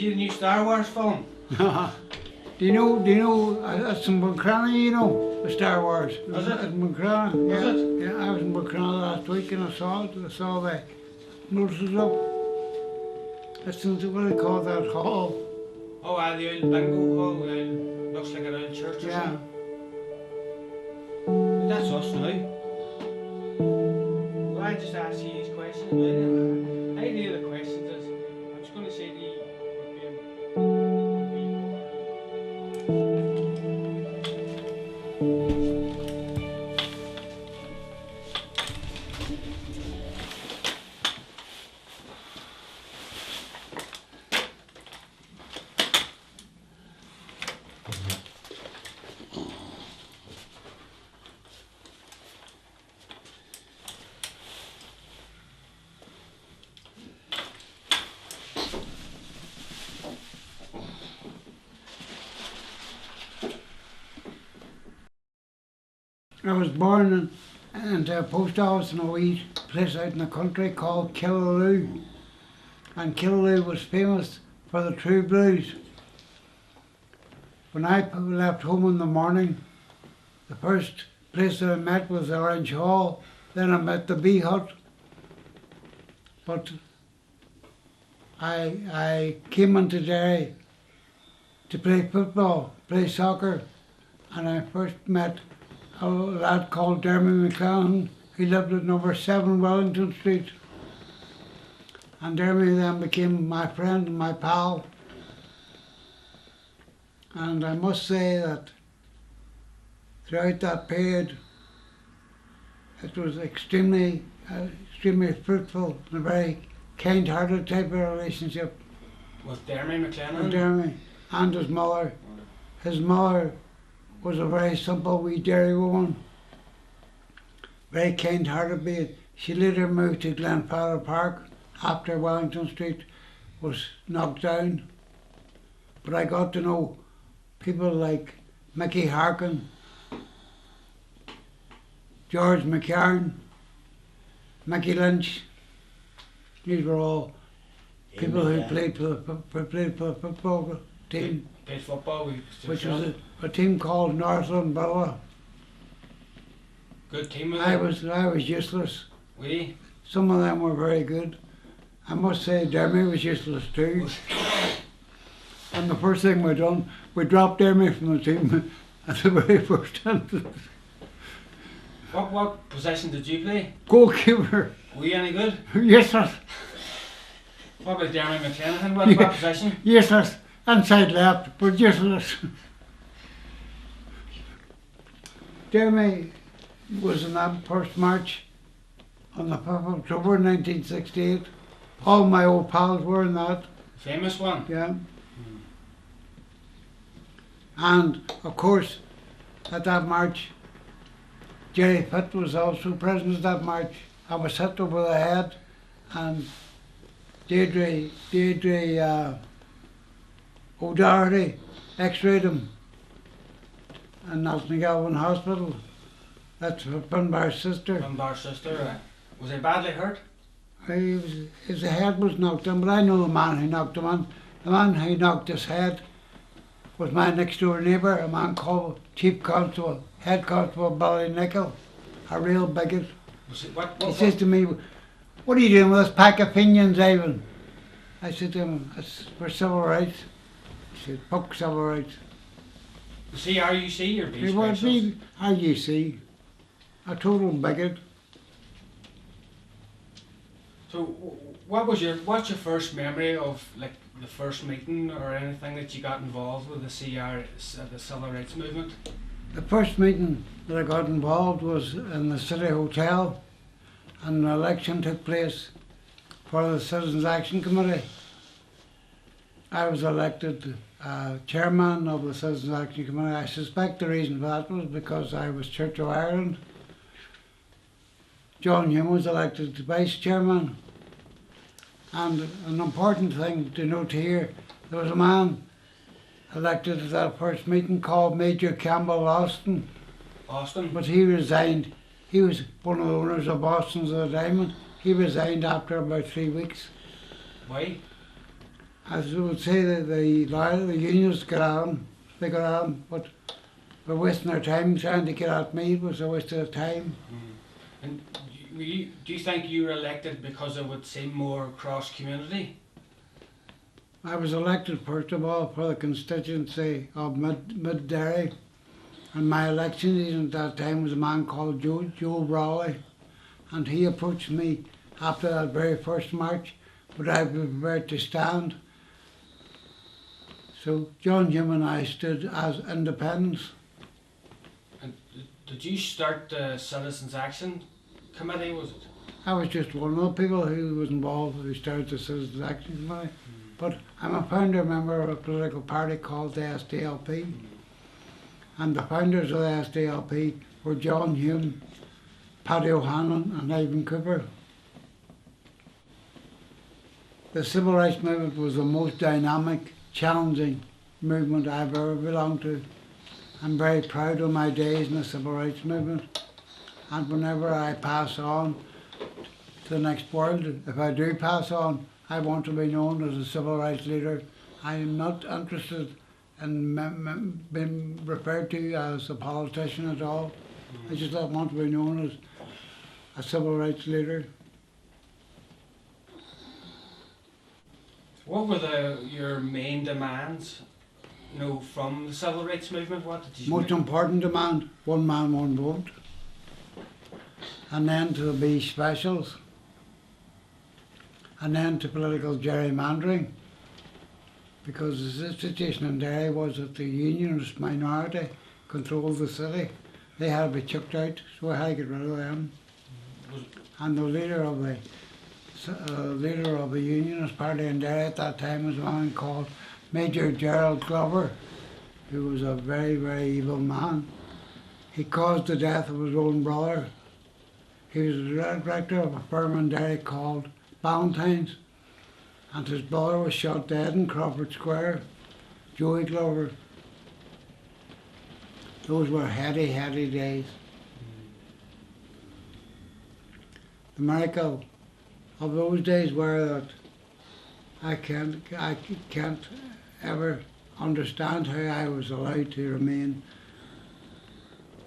see the new Star Wars film? Do you know, it's in Buncrana, you know, the Star Wars. Is it? It's in Buncrana, yeah. Is it? Yeah, I was in Buncrana last week and I saw it. I saw the notices up. It's in, what do they call that hall? Oh, the old bingo hall, looks like an old church or Yeah. something. But that's us now. Well, I just asked you these questions, really. I knew the questions is, I'm just going to say to you, I was born in a post office in a wee place out in the country called Killaloe. And Killaloe was famous for the True Blues. When I left home in the morning, the first place that I met was the Orange Hall, then I met the Bee Hut. But I came into Derry to play football, play soccer, and I first met a lad called Dermy McClellan. He lived at number 7 Wellington Street. And Dermy then became my friend and my pal. And I must say that throughout that period, it was extremely fruitful and a very kind-hearted type of relationship with Dermy McClellan? with Dermy and his mother. His mother was a very simple wee Derry woman, very kind-hearted be it. She later moved to Glenfather Park after Wellington Street was knocked down. But I got to know people like Mickey Harkin, George McCarran, Mickey Lynch. These were all people who played for the football team, Played football, which was a team called Northland Borough. Good team, I was useless. We? Some of them were very good. I must say Dermy was useless too. And the first thing we done, we dropped Dermy from the team at the very first instance. What position did you play? Goalkeeper. Were you any good? Useless. What about Dermy McClellan? What position? Useless. Inside left, but useless. Dermy was in that first match on the 5th of October 1968. All my old pals were in that. Famous one? Yeah. And of course, at that march, Jerry Pitt was also present at that march. I was hit over the head, and Deirdre O'Doherty x-rayed him in Gavin Hospital. That's Finbar's sister. Finbar's sister. Was he badly hurt? His head was knocked in, but I know the man who knocked him in. The man who knocked his head was my next door neighbour, a man called Chief Constable, Head Constable Ballynichol, a real bigot. He says to me, "What are you doing with this pack of opinions, Ivan?" I said to him, "It's for civil rights." He said, "Fuck civil rights." Was he RUC or B He was Specials? RUC, a total bigot. So, what's your first memory of like the first meeting or anything that you got involved with the the civil rights movement? The first meeting that I got involved was in the City Hotel, and an election took place for the Citizens Action Committee. I was elected chairman of the Citizens Action Committee. I suspect the reason for that was because I was Church of Ireland. John Hume was elected vice chairman. And an important thing to note here, there was a man elected at that first meeting called Major Campbell Austin. Austin? But he resigned. He was one of the owners of Austin's at the time. He resigned after about 3 weeks. Why? As I would say that the unions got on, they got on, but they're wasting their time trying to get at me. It was a waste of time. And do you think you were elected because it would seem more cross-community? I was elected first of all for the constituency of Mid Derry, and my election agent at that time was a man called Joe Brawley, and he approached me after that very first march, but I was prepared to stand. So John Hume and I stood as independents. And did you start the Citizens Action Committee, was it? I was just one of the people who was involved who started the Citizens Action Committee. But I'm a founder member of a political party called the SDLP. And the founders of the SDLP were John Hume, Paddy O'Hanlon and Ivan Cooper. The civil rights movement was the most dynamic, challenging movement I've ever belonged to. I'm very proud of my days in the civil rights movement. And whenever I pass on to the next world, if I do pass on, I want to be known as a civil rights leader. I am not interested in being referred to as a politician at all. I just want to be known as a civil rights leader. What were your main demands, from the civil rights movement? What did you Most important demand, one man, one vote. An end to the B specials. An end to political gerrymandering, because the situation in Derry was that the unionist minority controlled the city. They had to be chucked out, so I had to get rid of them. And the leader of the unionist party in Derry at that time was a man called Major Gerald Glover, who was a very, very evil man. He caused the death of his own brother. He was the director of a firm in Derry called Ballantyne's, and his brother was shot dead in Crawford Square, Joey Glover. Those were heady, heady days. The miracle of those days were that I can't ever understand how I was allowed to remain.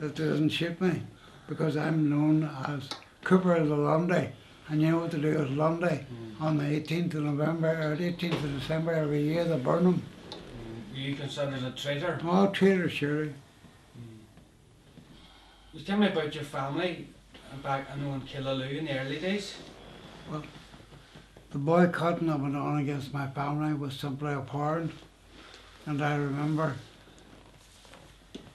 That doesn't shape me, because I'm known as Cooper of the Lundy. And you know what they do at Lundy? On the 18th of November or 18th of December every year, they burn them. Were you considered a traitor? Oh, traitor, surely. Tell me about your family back, in Killaloe in the early days. Well, the boycotting that went on against my family was simply abhorrent. And I remember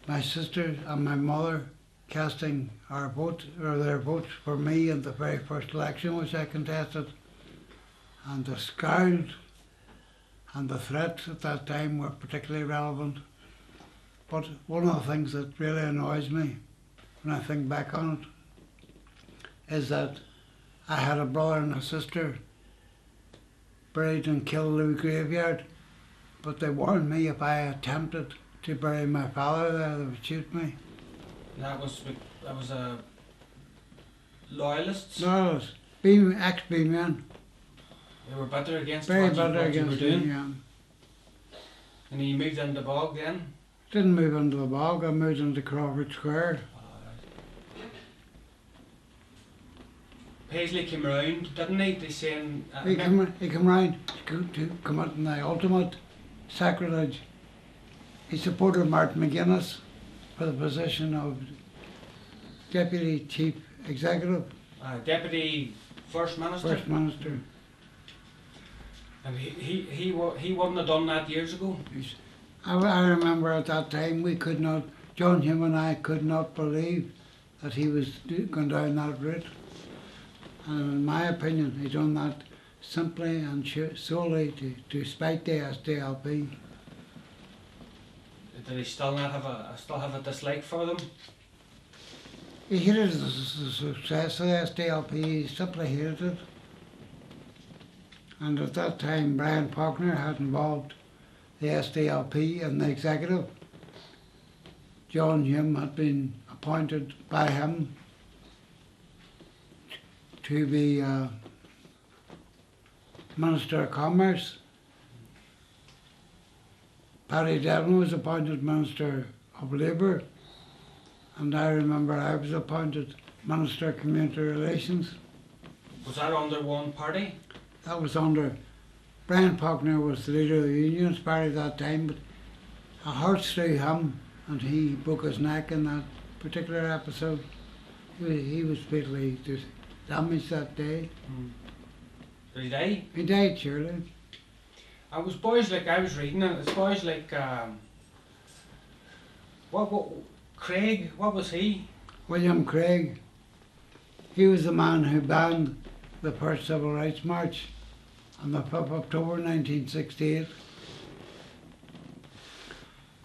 my sister and my mother casting their votes for me in the very first election which I contested. And the scowl and the threats at that time were particularly relevant. But one of the things that really annoys me when I think back on it is that I had a brother and a sister buried in Killaloe graveyard, but they warned me if I attempted to bury my father there, they would shoot me. That was a loyalists. Loyalists, ex-B-men. They were bitter against Very what bitter you were against doing. me, yeah. And you moved into the bog then. Didn't move into the bog, I moved into Crawford Square. Paisley came round, didn't he? They saying He came round to commit the ultimate sacrilege. He supported Martin McGuinness for the position of Deputy Chief Executive, Deputy First Minister. First Minister. And he wouldn't have done that years ago. I remember at that time John Hume and I could not believe that he was going down that route. And in my opinion, he done that simply and solely to spite the SDLP. Did he still have a dislike for them? He hated the success of the SDLP, he simply hated it. And at that time, Brian Faulkner had involved the SDLP in the executive. John Hume had been appointed by him to be Minister of Commerce. Paddy Devlin was appointed Minister of Labour, and I remember I was appointed Minister of Community Relations. Was that under one party? That was under Brian Faulkner was the leader of the Unionist Party at that time, but a horse through him and he broke his neck in that particular episode. He was fatally damaged that day. Did he die? He died, surely. I was boys like I was reading it. It's boys like what Craig? What was he? William Craig. He was the man who banned the first Civil Rights March on the 5th of October 1968.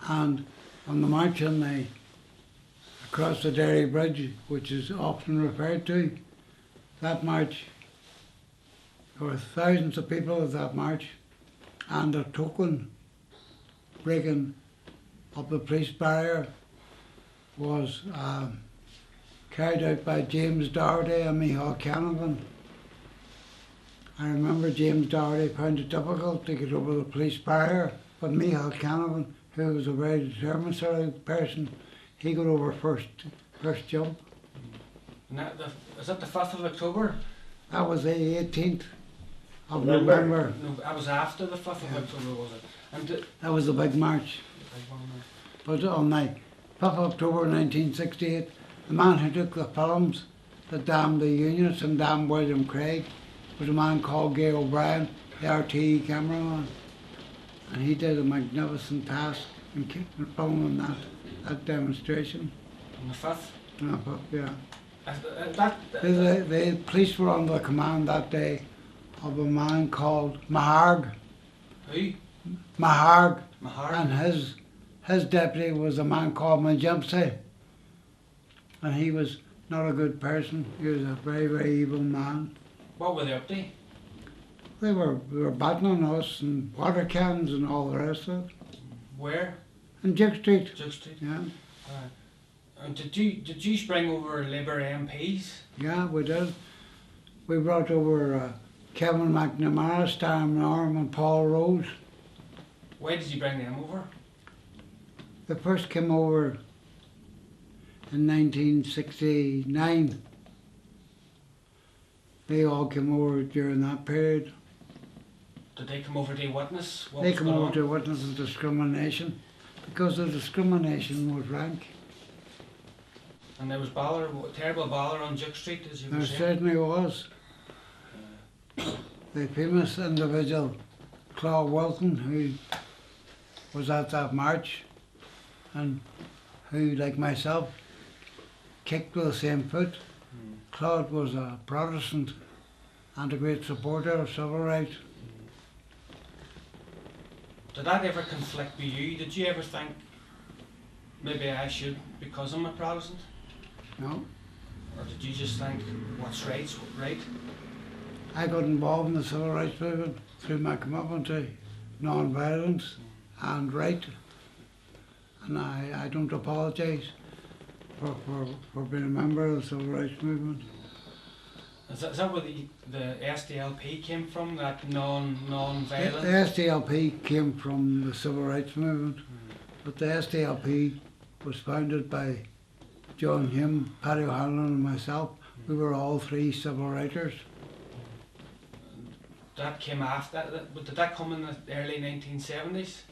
And on the march across the Derry Bridge, which is often referred to, that march, there were thousands of people at that march, and a token breaking of the police barrier was carried out by James Doherty and Micheál Canavan. I remember James Doherty found it difficult to get over the police barrier, but Micheál Canavan, who was a very determined sort of person, he got over first jump. And is that the 5th of October? That was the 18th of November. No, that was after the 5th of October, was it? And that was the big march. But on the 5th of October 1968, the man who took the films that damned the Unionists and damned William Craig was a man called Gay O'Brien, the RTE cameraman. And he did a magnificent task in filming that demonstration. On the 5th? On the 5th, yeah. The police were under command that day of a man called Maharg. Who? Maharg. Maharg. And his deputy was a man called Manjimpsy. And he was not a good person. He was a very, very evil man. What were they up to? They were battling us and water cans and all the rest of it. Where? In Duke Street. Duke Street. Yeah. And did you bring over Labour MPs? Yeah, we did. We brought over Kevin McNamara, Stan Norm and Paul Rose. Why did you bring them over? They first came over in 1969. They all came over during that period. Did they come over to witness what They was come going over on? to witness the discrimination, because the discrimination was rank. And there was bother, terrible bother on Duke Street, as you were There saying. certainly was. The famous individual, Claude Wilton, who was at that march and who, like myself, kicked with the same foot. Claude was a Protestant and a great supporter of civil rights. Did that ever conflict with you? Did you ever think, maybe I should because I'm a Protestant? No, Or did you just think, what's right's right? I got involved in the civil rights movement through my commitment to non-violence and right, and I don't apologise for being a member of the civil rights movement. Is that where the SDLP came from, that non-violent? The SDLP came from the civil rights movement, but the SDLP was founded by John Hume, Paddy O'Hanlon and myself. We were all three civil writers. That came after, did that come in the early 1970s?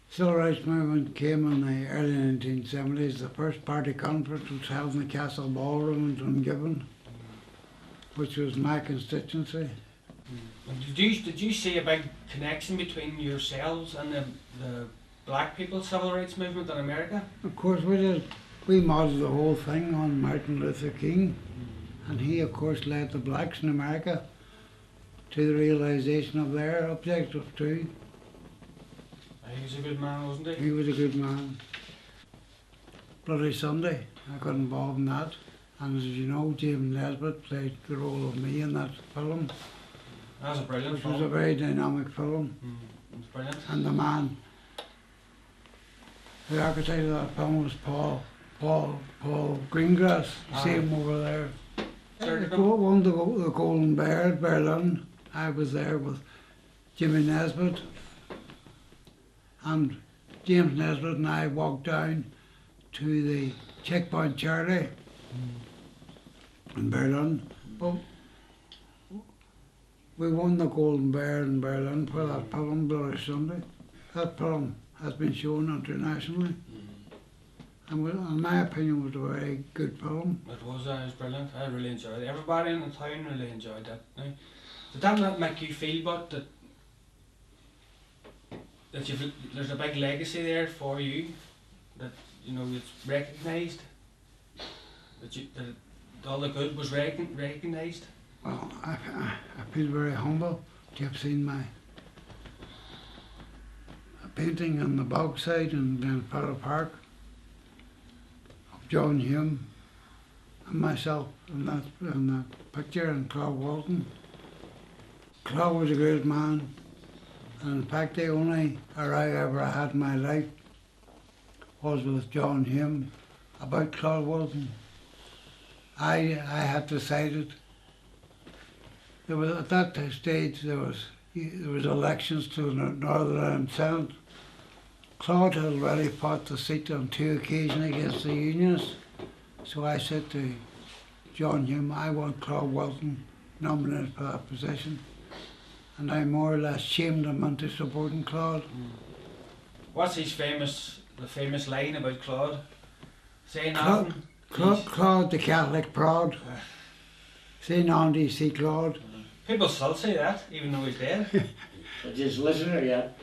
Civil rights movement came in the early 1970s. The first party conference was held in the Castle Ballroom in Dungiven, which was my constituency. And did you see a big connection between yourselves and the black people's civil rights movement in America? Of course we did. We modelled the whole thing on Martin Luther King, and he of course led the blacks in America to the realisation of their objective too. He was a good man, wasn't he? He was a good man. Bloody Sunday, I got involved in that. And as you know, James Nesbitt played the role of me in that film. That was a brilliant Which film. was a very dynamic film. It was brilliant. And the man, the architect of that film was Paul Greengrass. You see him over there. Won the Golden Bear at Berlin. I was there with Jimmy Nesbitt and James Nesbitt and I walked down to the checkpoint charity in Berlin. But we won the Golden Bear in Berlin for that film, Bloody Sunday. That film has been shown internationally. And in my opinion, was a very good film. It was brilliant. I really enjoyed it. Everybody in the town really enjoyed it. Now, did that not make you feel, but that there's a big legacy there for you, that you know it's recognised, that all the good was recognised? Well, I feel very humble to have seen my painting on the Bogside in Glenfellow Park of John Hume and myself in that picture, and Claude Walton. Claude was a great man, and in fact the only row I ever had in my life was with John Hume about Claude Walton. I had decided, there was, at that stage there was elections to the Northern Ireland Senate. Claude had already fought the seat on 2 occasions against the Unionists, so I said to John Hume, I want Claude Walton nominated for that position, and I more or less shamed him into supporting Claude. What's the famous line about Claude? Say nothing. Claude the Catholic proud. Say none, do you see Claude? People still say that, even though he's dead. Just listener yet.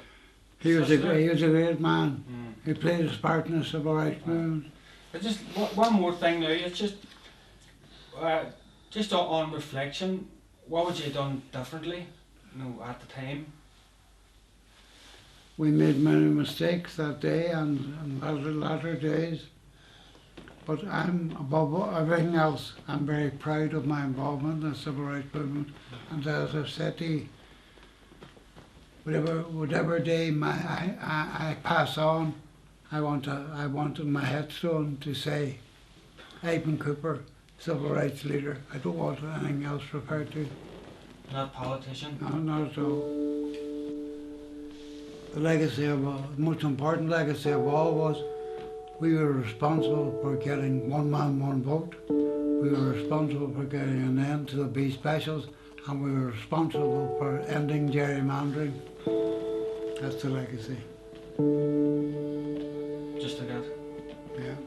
He was a great man. He played his part in the civil rights movement. But just one more thing now. It's just on reflection. What would you have done differently, you know, at the time? We made many mistakes that day and latter days. But I'm, above everything else, I'm very proud of my involvement in the civil rights movement. And as I've said to you, whatever day I pass on, I want in my headstone to say, Ivan Cooper, civil rights leader. I don't want anything else referred to. Not politician? No, not at all. The legacy the most important legacy of all was, we were responsible for getting one man, one vote. We were responsible for getting an end to the B specials, and we were responsible for ending gerrymandering. That's the legacy. Just like that? Yeah.